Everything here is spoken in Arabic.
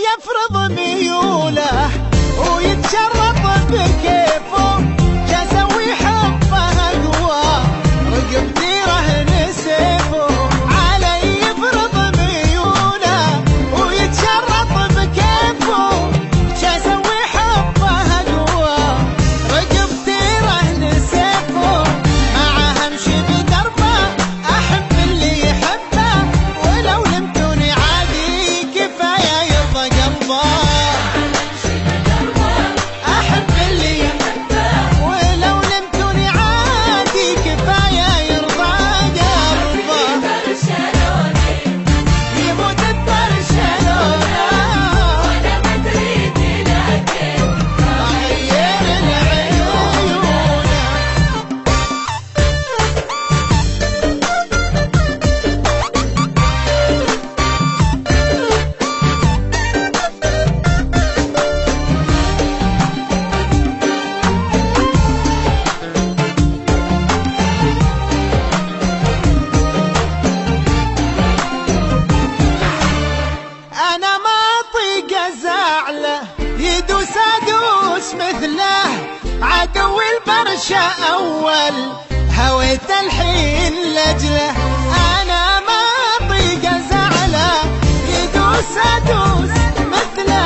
يفرض ميوله ويتشرط بكيفه، جاسوي حبه اقوى رقبتي رهن سيفه. علي يفرض ميوله ويتشرط بكيفه، جاسوي حبه اقوى رقبتي رهن سيفه. معه امشي بدربه احب اللي يحبه، ولو لمتوني عادي كفايه يرضى قلبه. احب اللي يحبه ولو لمتوني عادي كفايه يرضى قلبه. يموت ببرشلونه وانا ما تريد لكن غير العيون. أنا ما أطيق أزعله يدوس أدوس مثله. عدو البرشا أول هويت الحين لأجله. أنا ما أطيق أزعله يدوس أدوس مثله.